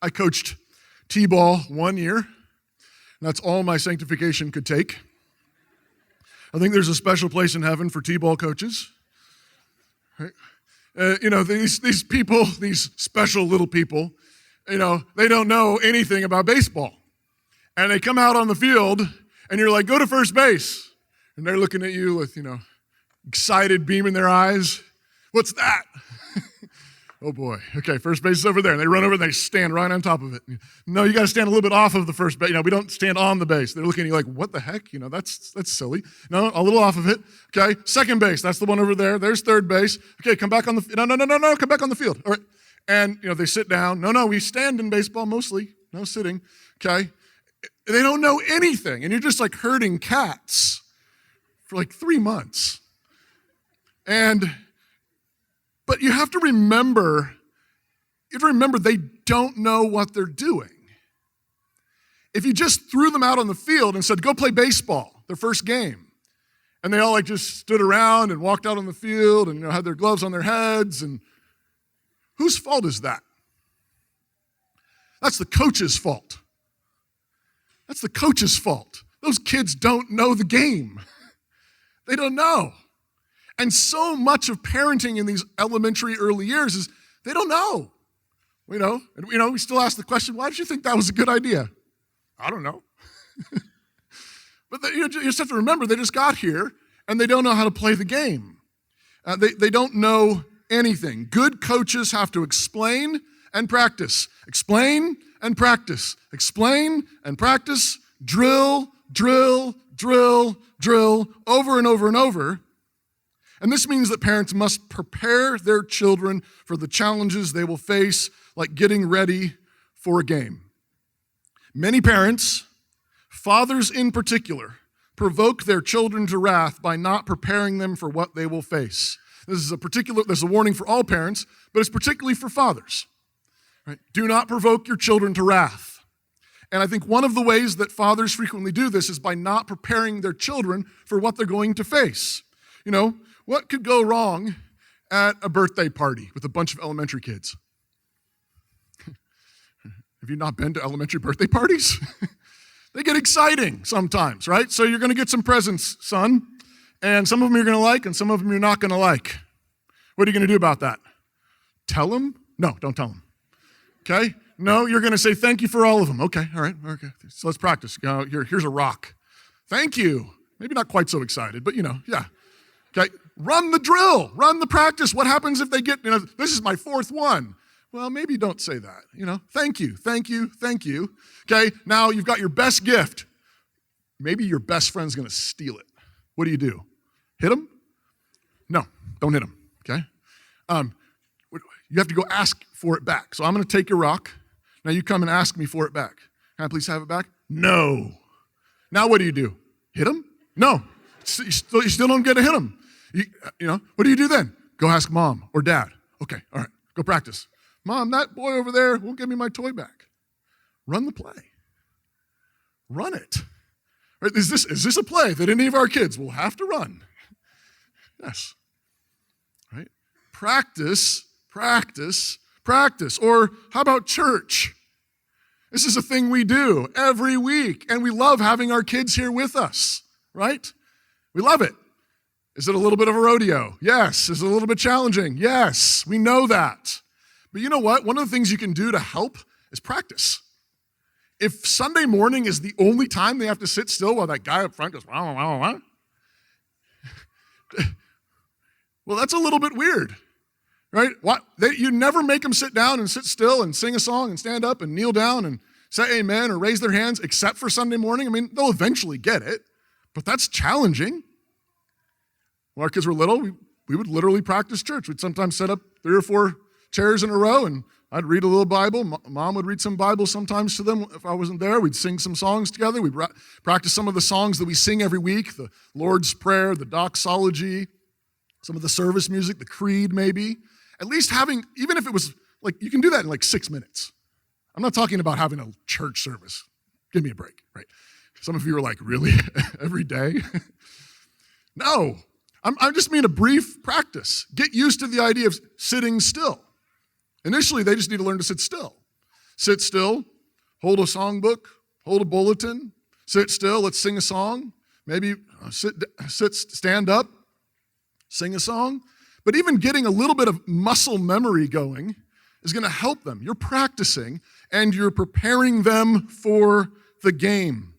I coached T-ball 1 year, and that's all my sanctification could take. I think there's a special place in heaven for T-ball coaches. Right? These people, these special little people, they don't know anything about baseball. And they come out on the field, and you're like, go to first base. And they're looking at you with, excited beam in their eyes. What's that? Oh boy. Okay, first base is over there. And they run over and they stand right on top of it. No, you got to stand a little bit off of the first base. We don't stand on the base. They're looking at you like, what the heck? That's silly. No, a little off of it. Okay, second base. That's the one over there. There's third base. Okay, come back on the no, come back on the field. All right. And they sit down. No, we stand in baseball mostly. No sitting. Okay. They don't know anything. And you're just like herding cats for like 3 months. But you have to remember they don't know what they're doing. If you just threw them out on the field and said, go play baseball, their first game, and they all like just stood around and walked out on the field and had their gloves on their heads, and whose fault is that? That's the coach's fault. That's the coach's fault. Those kids don't know the game. They don't know. And so much of parenting in these elementary early years is they don't know. We still ask the question, why did you think that was a good idea? I don't know. But you just have to remember, they just got here, and they don't know how to play the game. They don't know anything. Good coaches have to explain and practice. Explain and practice. Explain and practice. Drill, drill, drill, drill, over and over and over. And this means that parents must prepare their children for the challenges they will face, like getting ready for a game. Many parents, fathers in particular, provoke their children to wrath by not preparing them for what they will face. There's a warning for all parents, but it's particularly for fathers. Right? Do not provoke your children to wrath. And I think one of the ways that fathers frequently do this is by not preparing their children for what they're going to face. What could go wrong at a birthday party with a bunch of elementary kids? Have you not been to elementary birthday parties? They get exciting sometimes, right? So you're going to get some presents, son, and some of them you're going to like, and some of them you're not going to like. What are you going to do about that? Tell them? No, don't tell them. Okay? No, you're going to say thank you for all of them. Okay, all right, okay. So let's practice. Here's a rock. Thank you. Maybe not quite so excited, but yeah. Okay, run the drill, run the practice. What happens if they get, this is my fourth one? Well, maybe don't say that. Thank you, thank you, thank you. Okay, now you've got your best gift. Maybe your best friend's going to steal it. What do? Hit him? No, don't hit him, okay? You have to go ask for it back. So I'm going to take your rock. Now you come and ask me for it back. Can I please have it back? No. Now what do? Hit him? No. You still don't get to hit him. What do you do then? Go ask mom or dad. Okay, all right, go practice. Mom, that boy over there won't give me my toy back. Run the play. Run it. Right? Is this a play that any of our kids will have to run? Yes. Right? Practice, practice, practice. Or how about church? This is a thing we do every week, and we love having our kids here with us, right? We love it. Is it a little bit of a rodeo? Yes. Is it a little bit challenging? Yes. We know that. But you know what? One of the things you can do to help is practice. If Sunday morning is the only time they have to sit still while that guy up front goes, wow, wow, wow, well, that's a little bit weird, right? You never make them sit down and sit still and sing a song and stand up and kneel down and say amen or raise their hands except for Sunday morning. I mean, they'll eventually get it. But that's challenging. When our kids were little, we would literally practice church. We'd sometimes set up 3 or 4 chairs in a row, and I'd read a little Bible. Mom would read some Bible sometimes to them if I wasn't there. We'd sing some songs together. We'd practice some of the songs that we sing every week, the Lord's Prayer, the doxology, some of the service music, the creed maybe. At least even if it was, you can do that in 6 minutes. I'm not talking about having a church service. Give me a break, right? Some of you are like, really? Every day? No. I just mean a brief practice. Get used to the idea of sitting still. Initially, they just need to learn to sit still. Sit still, hold a songbook, hold a bulletin, sit still, let's sing a song. Maybe stand up, sing a song. But even getting a little bit of muscle memory going is going to help them. You're practicing and you're preparing them for the game.